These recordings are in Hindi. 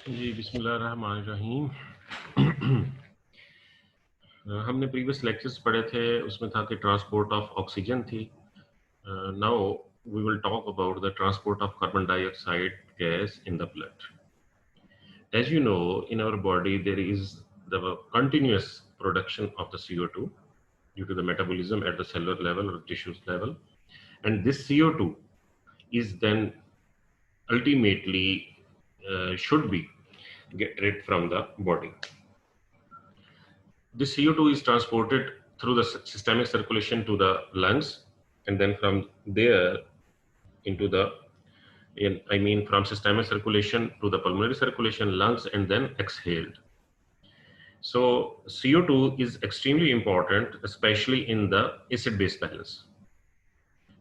जी बिस्मिल्लाहिर्रहमानिर्रहीम। हमने प्रीवियस लेक्चर्स पढ़े थे, उसमें था कि ट्रांसपोर्ट ऑफ ऑक्सीजन थी. Now we will talk about the transport of carbon dioxide gas in the blood. As you know, in our body there is the continuous production of the CO2 due to the metabolism at the cellular level or tissues level, and this CO2 is then ultimately should be get rid from the body. This CO2 is transported through the systemic circulation to the lungs, and then from there into the from systemic circulation to the pulmonary circulation, lungs, and then exhaled. So CO2 is extremely important, especially in the acid-base balance,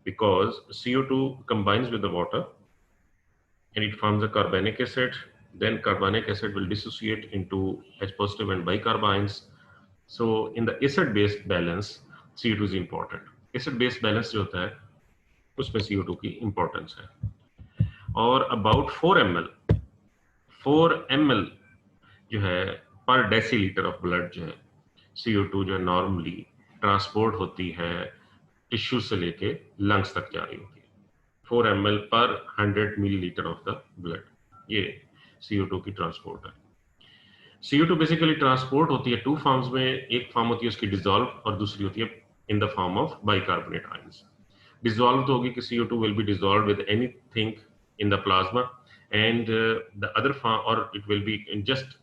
because CO2 combines with the water and it forms a carbonic acid. Then carbonic acid will dissociate into H positive and bicarbines. So in the acid-base balance, CO2 is important. Acid-base balance जो होता है उसमें CO2 की importance है. और about 4 ml जो है पर डेसीलीटर ऑफ ब्लड जो है CO2 जो है नॉर्मली ट्रांसपोर्ट होती है टिश्यू से लेके लंग्स तक जा रही होती है. 4 ml पर 100 मिलीलीटर ऑफ द ब्लड, ये CO2 की ट्रांसपोर्ट है. CO2 बेसिकली ट्रांसपोर्ट होती है टू फॉर्म्स में. एक फॉर्म होती है उसकी डिसॉल्व और दूसरी होती है इन the form of bicarbonate ions. Dissolve तो होगी कि CO2 will be dissolve with anything in the plasma, and the other form, or it will be just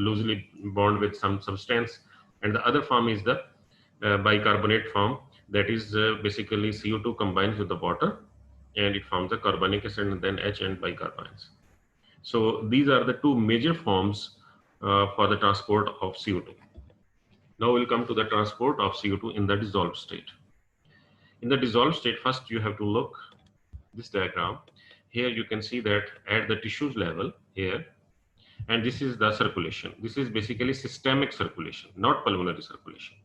loosely bound with some substance, and the other form is the bicarbonate form, that is basically CO2 combines with the water and it forms the carbonic acid and then H and bicarbons. So these are the two major forms for the transport of CO2. Now we'll come to the transport of CO2 in the dissolved state. In the dissolved state, first you have to look this diagram. Here you can see that at the tissues level here, and this is the circulation. This is basically systemic circulation, not pulmonary circulation,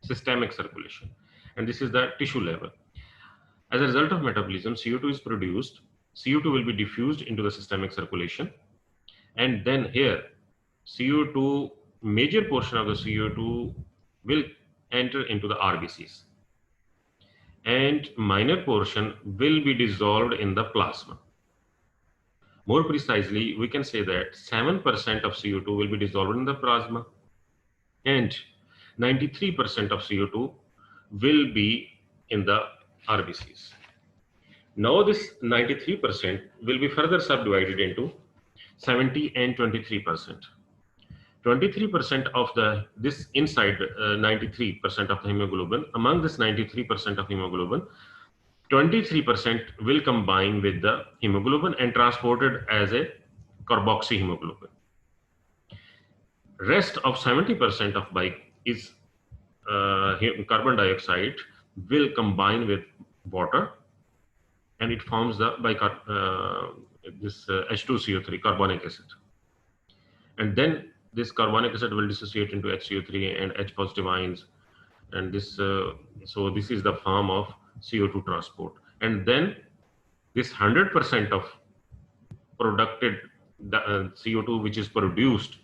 systemic circulation. And this is the tissue level. As a result of metabolism, CO2 is produced. CO2 will be diffused into the systemic circulation. And then here, CO2, major portion of the CO2 will enter into the RBCs. And minor portion will be dissolved in the plasma. More precisely, we can say that 7% of CO2 will be dissolved in the plasma and 93% of CO2 will be in the RBCs. Now this 93% will be further subdivided into 70 and 23%. 23% of this inside 93% of the hemoglobin, among this 93% of hemoglobin, 23% will combine with the hemoglobin and transported as a carboxyhemoglobin. Rest of 70% of is carbon dioxide will combine with water and it forms the H2CO3, carbonic acid. And then this carbonic acid will dissociate into HCO3 and H positive ions, and this so this is the form of CO2 transport. And then this 100% of produced CO2 which is produced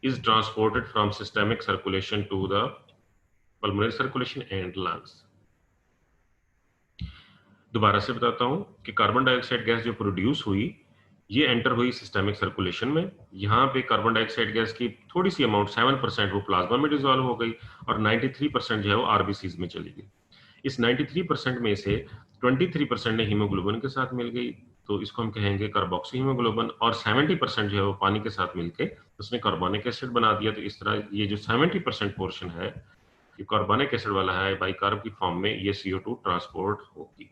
is transported from systemic circulation to the pulmonary circulation and lungs. दोबारा से बताता हूं कि कार्बन डाइऑक्साइड गैस जो प्रोड्यूस हुई ये एंटर हुई सिस्टेमिक सर्कुलेशन में. यहाँ पे कार्बन डाइऑक्साइड गैस की थोड़ी सी अमाउंट 7% वो प्लाज्मा में डिसॉल्व हो गई और 93% जो है वो आरबीसीज में चली गई. इस 93% में से 23% ने हीमोग्लोबिन के साथ मिल गई, तो इसको हम कहेंगे कार्बोक्सी हीमोग्लोबिन, और 70% जो है वो पानी के साथ मिलके उसने कार्बोनिक एसिड बना दिया. तो इस तरह ये जो 70% पोर्शन है ये कार्बोनिक एसिड वाला है, बाइकार्ब की फॉर्म में ये CO2 ट्रांसपोर्ट होगी.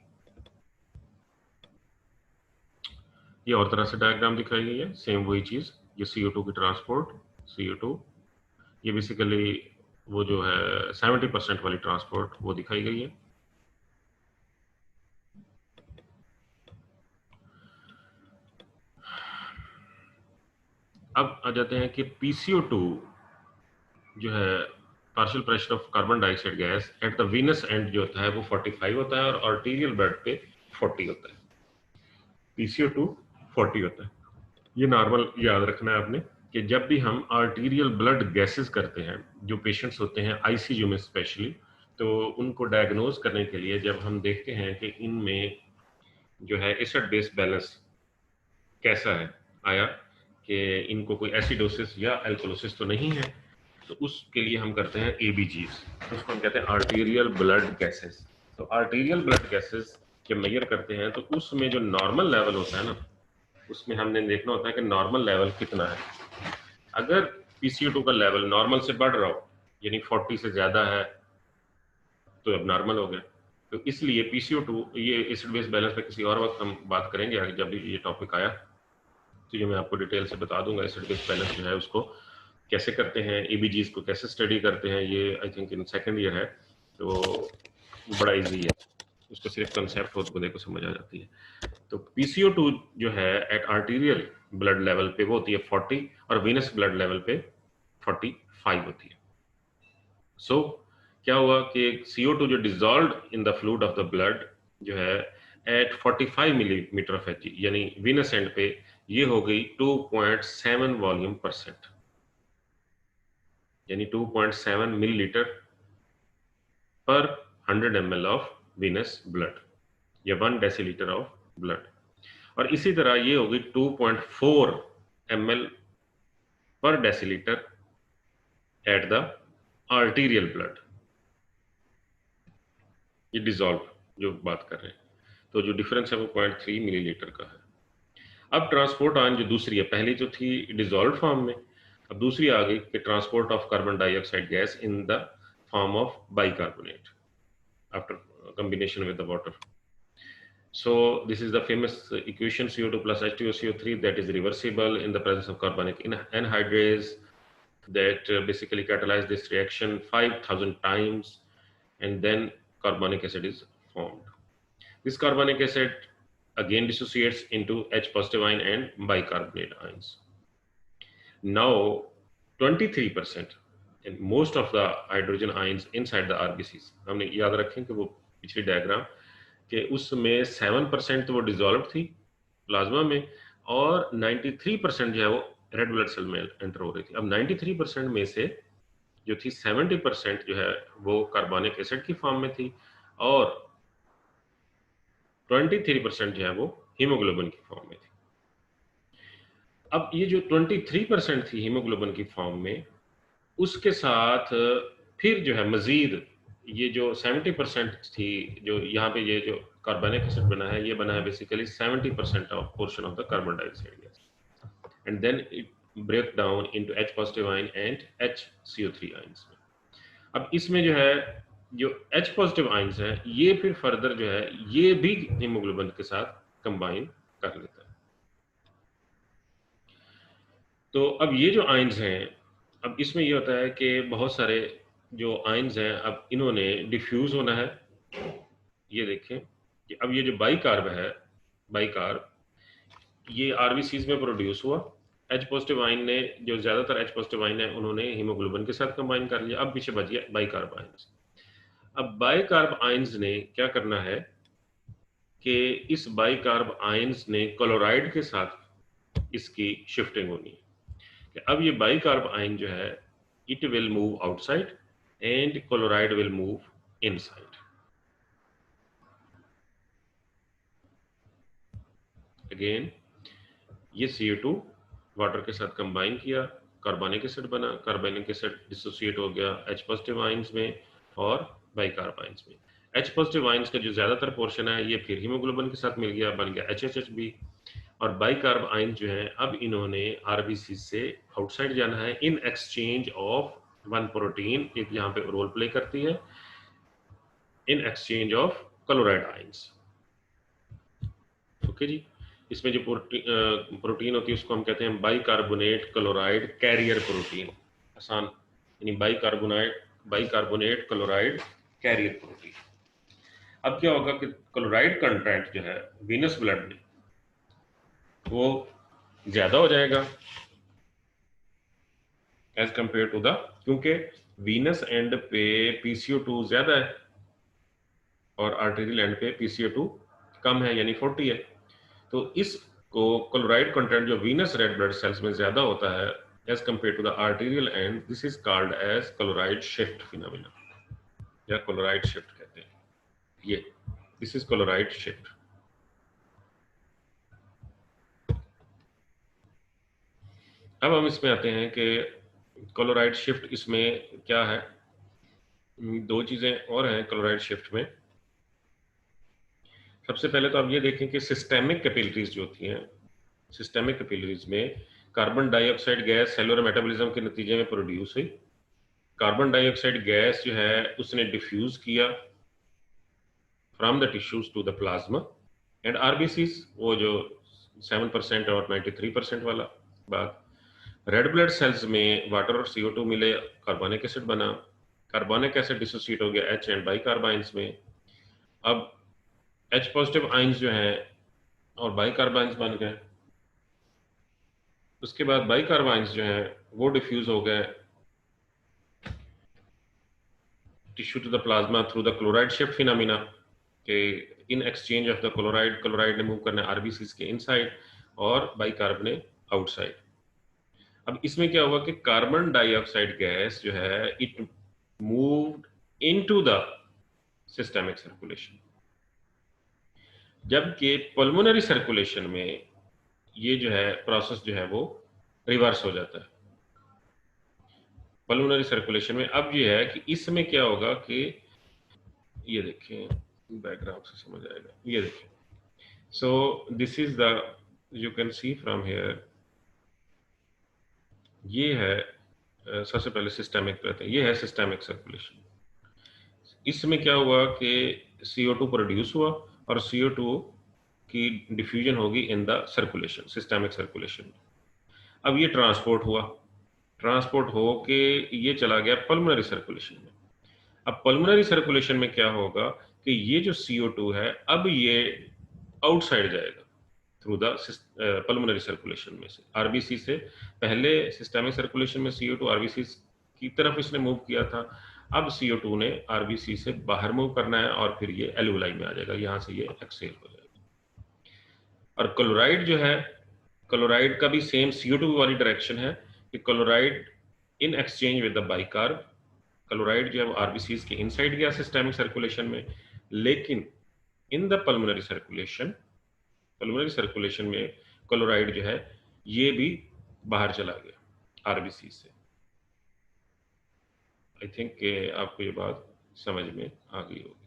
ये और तरह से डायग्राम दिखाई गई है, सेम वही चीज. ये CO2 की ट्रांसपोर्ट, CO2 ये बेसिकली वो जो है 70% वाली ट्रांसपोर्ट वो दिखाई गई है. अब आ जाते हैं कि PCO2 जो है partial pressure of carbon dioxide gas at the Venus and जो होता है वो 45 होता है और आर्टीरियल ब्लड पे 40 होता है. PCO2 40 होता है. ये नॉर्मल याद रखना है आपने कि जब भी हम आर्टीरियल ब्लड गैसेस करते हैं, जो पेशेंट्स होते हैं आईसीयू में स्पेशली, तो उनको डायग्नोज करने के लिए जब हम देखते हैं कि इनमें जो है एसिड बेस बैलेंस कैसा है आया, कि इनको कोई एसिडोसिस या एल्कोलोसिस तो नहीं है, तो उसके लिए हम करते हैं एबीजीज, उसको हम कहते हैं आर्टीरियल ब्लड गैसेस। तो आर्टीरियल ब्लड गैसेस जब मेजर करते हैं तो उसमें जो नॉर्मल लेवल होता है ना, उसमें हमने देखना होता है कि नॉर्मल लेवल कितना है। अगर PCO2 का लेवल नॉर्मल से बढ़ रहा हो, यानी 40 से ज्यादा है, तो अब नॉर्मल हो गया। तो इसलिए PCO2, ये एसिड बेस बैलेंस पे किसी और वक्त हम बात करेंगे आगे जब भी ये टॉपिक आया, तो ये मैं आपको डिटेल से बता दूंगा एसिड बेस बैलेंस जो है उसको कैसे करते हैं, एबीजीज को कैसे स्टडी करते हैं। ये I think in second year है, तो बड़ा इजी है, उसको सिर्फ कंसेप्ट हो तो देखो समझ आ जाती है। तो PCO2 जो है एट आर्टीरियल ब्लड लेवल पे वो होती है 40 और वीनस ब्लड लेवल पे 45 होती है। सो क्या हुआ कि CO2 जो dissolve in the fluid of the blood जो है एट 45 मिलीमीटर ऑफ Hg, यानी वीनस एंड पे ये हो गई 2.7 वॉल्यूम परसेंट, यानी 2.7 मिलीलीटर पर 100 ml ऑफ वीनस ब्लड, या 1 डेसीलीटर ऑफ ब्लड। और इसी तरह ये होगी 2.4 ml पर decilitre at the arterial blood, ये डिजॉल्व जो बात कर रहे हैं। तो जो डिफरेंस है वो 0.3 मिलीलीटर का है। अब ट्रांसपोर्ट आयन जो दूसरी है, पहली जो थी डिजॉल्व फॉर्म में, अब दूसरी आ गई कि transport of carbon dioxide gas in the form of bicarbonate after combination with the water. So this is the famous equation CO2 plus H2SO3 that is reversible in the presence of carbonic anhydrase that basically catalyze this reaction 5,000 times, and then carbonic acid is formed. This carbonic acid again dissociates into H positive ion and bicarbonate ions. Now 23% in most of the hydrogen ions inside the RBCs, हमने याद रखें कि वो पिछली डायग्राम कि उसमें 7% तो वो डिजॉल्व थी प्लाज्मा में, और 93% जो है वो रेड ब्लड सेल में एंटर हो रही थी। अब 93% में से जो थी 70% जो है वो कार्बोनिक एसिड की फॉर्म में थी, और 23% जो है वो हीमोग्लोबिन की फॉर्म में थी। अब ये जो 23% थी हीमोग्लोबिन की फॉर्म में, उसके साथ फिर जो है मजीद ये जो 70% थी, जो यहाँ पे ये जो कार्बोनिक एसिड बना है, ये बना है basically 70% of portion of the carbon dioxide gas, and then it break down into H positive ion and HCO3 ions में। अब इसमें जो है जो H पॉजिटिव आयंस हैं, ये फिर फर्दर जो है ये भी हीमोग्लोबिन के साथ कंबाइन कर लेता है। तो अब ये जो आयंस हैं, अब इसमें ये होता है कि बहुत सारे जो आयंस हैं, अब इन्होंने डिफ्यूज होना है। ये देखें कि अब ये जो बाइकार्ब है, बाइकार्ब ये आरबीसीज में प्रोड्यूस हुआ, H पॉजिटिव आयन ने, जो ज्यादातर H पॉजिटिव आयन है उन्होंने हीमोग्लोबिन के साथ कंबाइन कर लिया। अब पीछे बच गया बाइकार्ब आयंस। अब बाइकार्ब आयंस ने क्या करना है कि इस बाइकार्ब आयंस ने क्लोराइड के साथ इसकी शिफ्टिंग होनी है कि अब ये बाइकार्ब आयन जो है it will move outside and chloride will move inside. Again ये CO2 वाटर के साथ कंबाइन किया, कार्बोनिक एसिड बना, कार्बोनिक एसिड डिसोसिएट हो गया H पॉजिटिव आयंस में और बाइकार्ब आयंस में। H पॉजिटिव आयंस का जो ज्यादातर पोर्शन है ये फिर हीमोग्लोबिन के साथ मिल गया, बन गया HHHB। और बाइकार्ब आयन जो है अब इन्होंने आरबीसी से आउटसाइड जाना है in exchange of one protein, एक यहाँ पे रोल प्ले करती है, in exchange of chloride ions. Okay जी, इसमें जो प्रोटीन होती है उसको हम कहते हैं बाइकार्बोनेट क्लोराइड कैरियर प्रोटीन, आसान, यानी बाइकार्बोनेट क्लोराइड कैरियर प्रोटीन। अब क्या होगा कि क्लोराइड कंटेंट जो है वीनस ब्लड में वो ज्यादा हो जाएगा एज कंपेयर टू द, क्योंकि वीनस एंड पे PCO2 ज्यादा है और आर्टेरियल एंड पे PCO2 कम है, यानी 40 है। तो इस को क्लोराइड कंटेंट जो वीनस रेड ब्लड सेल्स में ज्यादा होता है as compare to the arterial end, this is called as chloride shift phenomena, या क्लोराइड शिफ्ट कहते हैं ये, दिस इज क्लोराइड शिफ्ट। अब हम इसमें आते हैं कि क्लोराइड शिफ्ट इसमें क्या है। दो चीजें और हैं क्लोराइड शिफ्ट में। सबसे पहले तो आप ये देखें कि सिस्टेमिक कैपिलरीज जो होती हैं, सिस्टेमिक कैपिलरीज में carbon dioxide gas cellular metabolism के नतीजे में प्रोड्यूस हुई। कार्बन डाइऑक्साइड गैस जो है उसने डिफ्यूज किया from the tissues to the plasma and RBCs, वो जो 7% और 93% वाला बात। रेड ब्लड सेल्स में वाटर और CO2 मिले, कार्बोनिक एसिड बना, कार्बोनिक एसिड डिसोसिएट हो गया H एंड बाइकार्बाइंस में। अब H पॉजिटिव आइंस जो हैं और बाइकार्बाइंस बन गए। उसके बाद बाइकार्बाइंस जो हैं वो डिफ्यूज हो गए tissue to the plasma through the chloride shift phenomena, के in exchange of the chloride, chloride ने मूव करना आरबीसीज के इनसाइड और बाइकार्ब ने आउटसाइड। अब इसमें क्या हुआ कि कार्बन डाइऑक्साइड गैस जो है it moved into the systemic circulation, जबकि पल्मोनरी सर्कुलेशन में ये जो है प्रोसेस जो है वो रिवर्स हो जाता है। पल्मोनरी सर्कुलेशन में अब ये है कि इसमें क्या होगा कि ये देखें, बैकग्राउंड से समझ आएगा, ये देखें। So this is the, you can see from here, ये है सबसे पहले सिस्टेमिक कहते हैं, ये है सिस्टेमिक सर्कुलेशन। इसमें क्या हुआ कि CO2 प्रोड्यूस हुआ और CO2 की डिफ्यूजन होगी in the circulation, systemic circulation. अब ये ट्रांसपोर्ट हुआ, ट्रांसपोर्ट हो के ये चला गया पल्मोनरी सर्कुलेशन में। अब पल्मोनरी सर्कुलेशन में क्या होगा कि ये जो CO2 है अब ये आउटसाइड जाएगा थ्रू द पल्मोनरी सर्कुलेशन में से, आरबीसी से। पहले सिस्टेमिक सर्कुलेशन में CO2 आरबीसी की तरफ इसने मूव किया था, अब CO2 ने आरबीसी से बाहर मूव करना है और फिर ये एल्वुलाई में आ जाएगा, यहां से ये एक्सहेल हो जाएगा। और क्लोराइड जो है, क्लोराइड का भी सेम CO2 वाली डायरेक्शन है कि chloride in exchange with the bicarb, chloride जो है वो आरबीसी के इनसाइड गया सिस्टेमिक सर्कुलेशन में, लेकिन in the pulmonary circulation, pulmonary circulation में क्लोराइड जो है ये भी बाहर चला गया आरबीसी से। आई थिंक आपको ये बात समझ में आ गई होगी।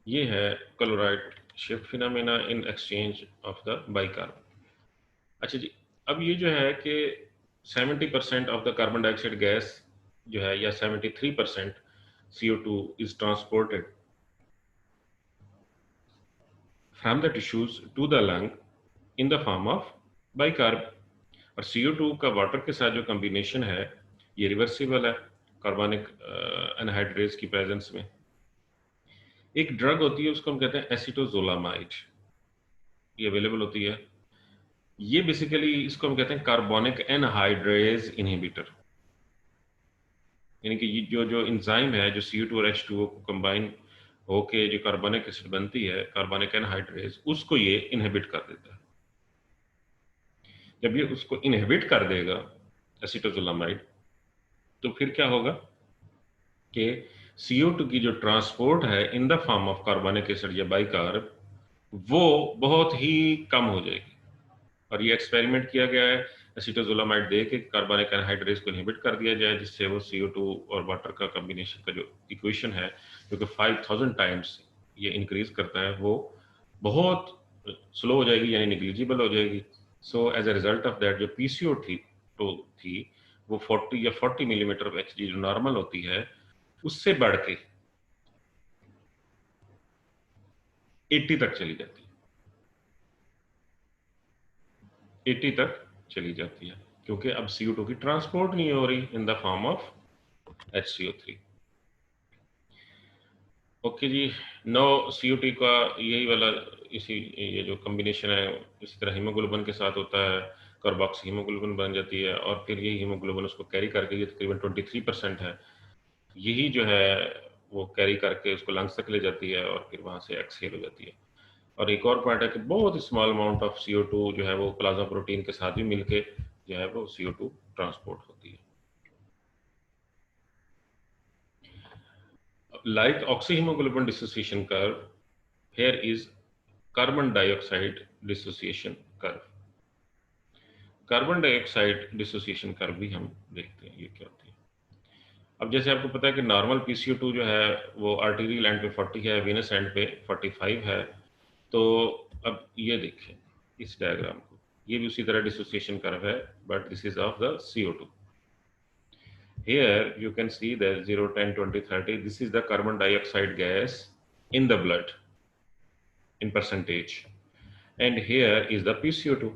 ये है chloride shift phenomena in exchange of the bicarb. अच्छा जी, अब ये जो है कि 70% of the carbon dioxide gas जो है, या 73% CO2 is transported from the tissues to the lung in the form of bicarb. और CO2 का वाटर के साथ जो कॉम्बिनेशन है ये रिवर्सिबल है कार्बनिक एनहाइड्रेज की प्रेजेंस में। एक ड्रग होती है उसको हम कहते हैं एसीटोजोलामाइड, ये अवेलेबल होती है। ये बेसिकली इसको हम कहते हैं कार्बनिक एनहाइड्रेज इनहिबिटर, यानी कि ये जो जो एंजाइम है जो CO2 और H2O को कंबाइन होके जो कार्बनिक एसिड बनती है, कार्बनिक एनहाइड्रेज, उसको ये इनहिबिट कर देता है। जब ये उसको इनहिबिट कर देगा एसीटोजोलामाइड, तो फिर क्या होगा कि CO2 की जो ट्रांसपोर्ट है इन द फॉर्म ऑफ कार्बनिक एसिड या बाइकार्ब वो बहुत ही कम हो जाएगी। और ये एक्सपेरिमेंट किया गया है, एसीटोजोलामाइड दे के कार्बनिक एनहाइड्रेज को इनहिबिट कर दिया जाए, जिससे वो CO2 और वाटर का कॉम्बिनेशन का जो इक्वेशन है जो कि 5000 टाइम्स ये इंक्रीज करता है, वो बहुत स्लो हो जाएगी, यानी निग्लिजिबल हो जाएगी। So as a result of that जो PCO थी वो 40 या 40 मिलीमीटर ऑफ Hg जो नॉर्मल होती है उससे बढ़ के 80 तक चली जाती है, 80 तक चली जाती है, क्योंकि अब CO2 की ट्रांसपोर्ट नहीं हो रही in the form of HCO3। Okay जी, नो CO2 का यही वाला इसी ये जो कॉम्बिनेशन है इसी तरह हीमोग्लोबिन के साथ होता है, कार्बोक्सी हीमोग्लोबिन बन जाती है और फिर यही हीमोग्लोबिन उसको कैरी करके, ये तकरीबन 23% है, यही जो है वो कैरी करके उसको लंग्स तक ले जाती है और फिर वहां से एक्सहेल हो जाती है। और एक और पॉइंट है कि बहुत स्मॉल अमाउंट ऑफ CO2 जो है वो प्लाज्मा प्रोटीन के साथ भी मिलके जो है वो CO2 ट्रांसपोर्ट होती है। Like oxyhemoglobin dissociation curve, here is carbon dioxide dissociation curve. Carbon dioxide dissociation curve भी हम देखते हैं ये क्या होती है। अब जैसे आपको पता है कि नॉर्मल PCO2 जो है वो आर्टेरियल एंड पे 40 है, वेनस एंड पे 45 है। तो अब ये देखें इस डायग्राम को, ये भी उसी तरह डिसोसिएशन कर्व है, but this is of the CO2. Here you can see that 0, 10, 20, 30, this is the carbon dioxide gas in the blood in percentage. And here is the PCO2.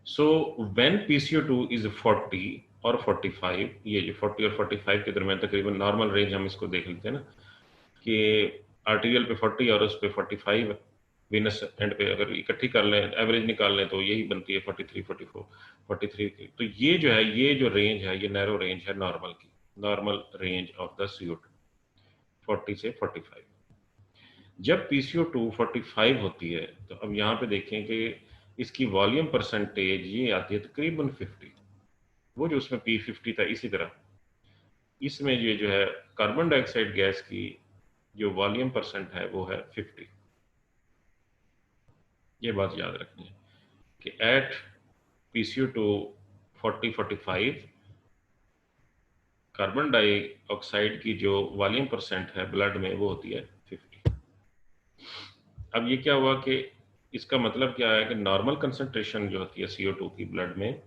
So when PCO2 is 40 और 45, ये जो 40 और 45 के दरमियान तकरीबन नॉर्मल रेंज हम इसको देख लेते हैं ना, कि आर्टीरियल पे 40 और उस पे 45, वीनस एंड पे अगर इकट्ठी कर लें, एवरेज निकाल लें तो यही बनती है 43, 44, 43 की। तो ये जो है, ये जो रेंज है, ये नैरो रेंज है नॉर्मल की, normal range of the CO2 40 से 45। जब PCO2 45 होती है तो अब यहाँ पे देखें कि इसकी वॉल्यूम परसेंटेज ये आती है तकरीबन 50। वो जो उसमें P50 था, इसी तरह इसमें ये जो है कार्बन डाइऑक्साइड गैस की जो वॉल्यूम परसेंट है वो है 50। ये बात याद रखनी है कि एट PCO2 40-45 कार्बन डाइऑक्साइड की जो वॉल्यूम परसेंट है ब्लड में वो होती है 50। अब ये क्या हुआ कि इसका मतलब क्या है कि नॉर्मल कंसंट्रेशन जो होती है CO2 की ब्लड में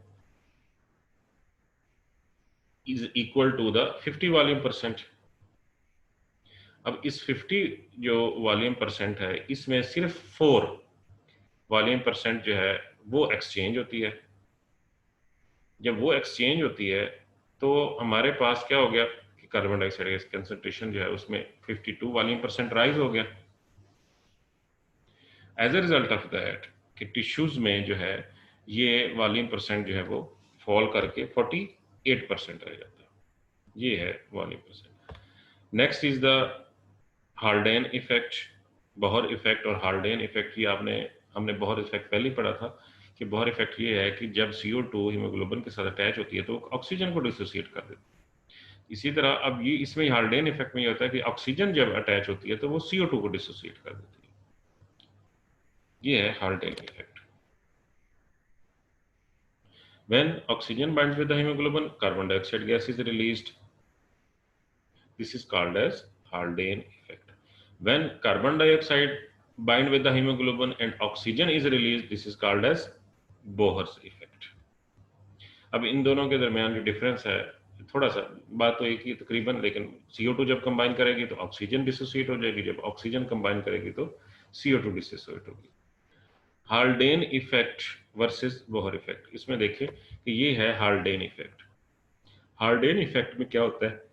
is equal to the 50 volume percent. अब इस 50 जो वॉल्यूम परसेंट है, इसमें सिर्फ 4 वॉल्यूम परसेंट जो है वो एक्सचेंज होती है। जब वो एक्सचेंज होती है तो हमारे पास क्या हो गया कि कार्बन डाइऑक्साइड गैस कंसंट्रेशन जो है उसमें 52 वॉल्यूम परसेंट राइज हो गया। As a result of that कि टिश्यूज में जो है ये वॉल्यूम परसेंट जो है वो फॉल करके 48% रह जाता है। ये है volume percent. Next is the Haldane effect, Bohr effect और हाल्डेन इफेक्ट। ये हमने बोहर इफेक्ट पहले ही पढ़ा था कि बोहर इफेक्ट ये है कि जब CO2 हीमोग्लोबिन के साथ अटैच होती है तो ऑक्सीजन को डिसोसिएट कर देती है। इसी तरह अब ये इसमें हाल्डेन इफेक्ट में ये होता है कि ऑक्सीजन जब अटैच होती है तो वो CO2 को डिसोसिएट कर देती है। ये है Haldane effect. When oxygen binds with the hemoglobin, carbon dioxide gas is released. This is called as Haldane effect. When carbon dioxide bind with the hemoglobin and oxygen is released, this is called as Bohr's effect. अब इन दोनों के दरमियान जो डिफरेंस है थोड़ा सा, बात तो एक ही तकरीबन, लेकिन CO2 जब कंबाइन करेगी तो ऑक्सीजन डिसोसिएट हो जाएगी, जब ऑक्सीजन कंबाइन करेगी तो CO2 डिसोसिएट होगी। Haldane effect versus Bohr effect, इसमें देखिए कि ये है हाल्डेन इफेक्ट। हाल्डेन इफेक्ट में क्या होता है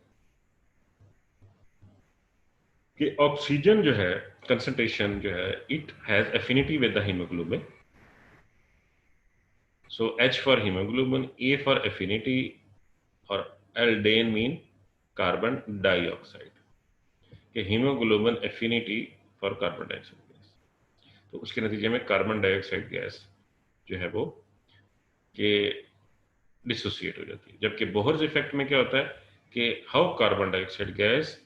कि ऑक्सीजन जो है कंसंट्रेशन जो है it has affinity with the haemoglobin. So H for haemoglobin, A for affinity और एल्डेन मीन कार्बन डाइऑक्साइड, कि haemoglobin affinity for carbon dioxide gas. तो उसके नतीजे में कार्बन डाइऑक्साइड गैस जो है वो कि डिसोसिएट हो जाती है। जबकि बोहर्स इफेक्ट में क्या होता है कि how carbon dioxide gas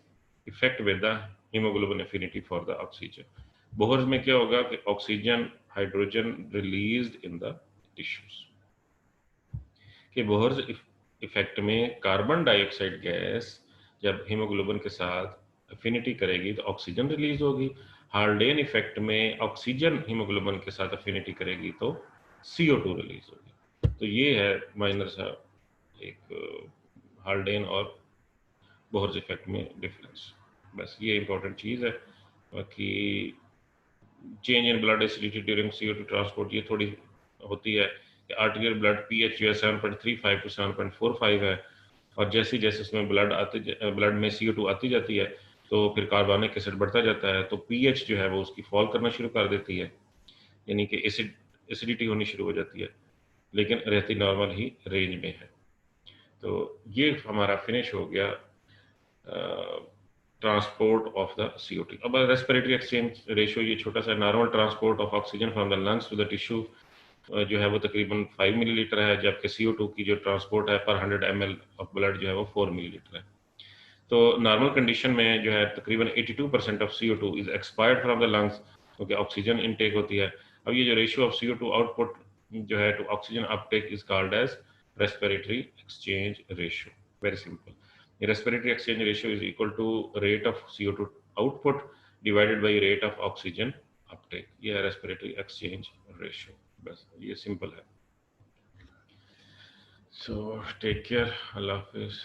effect with the haemoglobin affinity for the oxygen. Bohr's में क्या होगा कि oxygen hydrogen released in the tissues. कि बोहर्स इफेक्ट में कार्बन डाइऑक्साइड गैस जब हीमोग्लोबिन के साथ एफिनिटी करेगी तो ऑक्सीजन रिलीज होगी। हाल्डेन इफेक्ट में ऑक्सीजन हीमोग्लोबिन के साथ एफिनिटी करेगी तो CO2 रिलीज होगी। तो ये है माइनर सा एक हाल्डेन और बोहर्स इफेक्ट में डिफरेंस। बस ये इंपॉर्टेंट चीज़ है। बाकी change in blood acidity during CO2 transport ये थोड़ी होती है कि आर्टेरियल ब्लड pH जो है 7.35 to 7.45 है, और जैसे जैसे उसमें ब्लड में CO2 आती जाती है तो फिर कार्बोनिक एसिड बढ़ता जाता है, तो pH जो है वो उसकी फॉल करना शुरू कर देती है, यानी कि एसिडिटी होनी शुरू हो जाती है, लेकिन रहती नॉर्मल ही रेंज में है। तो ये हमारा फिनिश हो गया ट्रांसपोर्ट ऑफ द CO2। अब रेस्पिरेटरी एक्सचेंज रेशियो ये छोटा सा, normal transport of oxygen from the lungs to the tissue जो है वो तकरीबन 5 मिलीलीटर है, जबकि CO2 की जो ट्रांसपोर्ट है पर 100 ml ऑफ ब्लड जो है वो 4 मिलीलीटर है। तो नॉर्मल कंडीशन में जो है तकरीबन 82% of CO2 is expired from the lungs, क्योंकि ऑक्सीजन इनटेक होती है। अब ये जो रेशियो ऑफ CO2 आउटपुट जो है to oxygen uptake is called as respiratory exchange ratio. Very simple, respiratory exchange ratio is equal to rate of CO2 output divided by rate of oxygen uptake. ये है रेस्पिरेटरी एक्सचेंज रेशियो। बस ये सिंपल है। सो टेक केयर, अल्लाह हाफिज।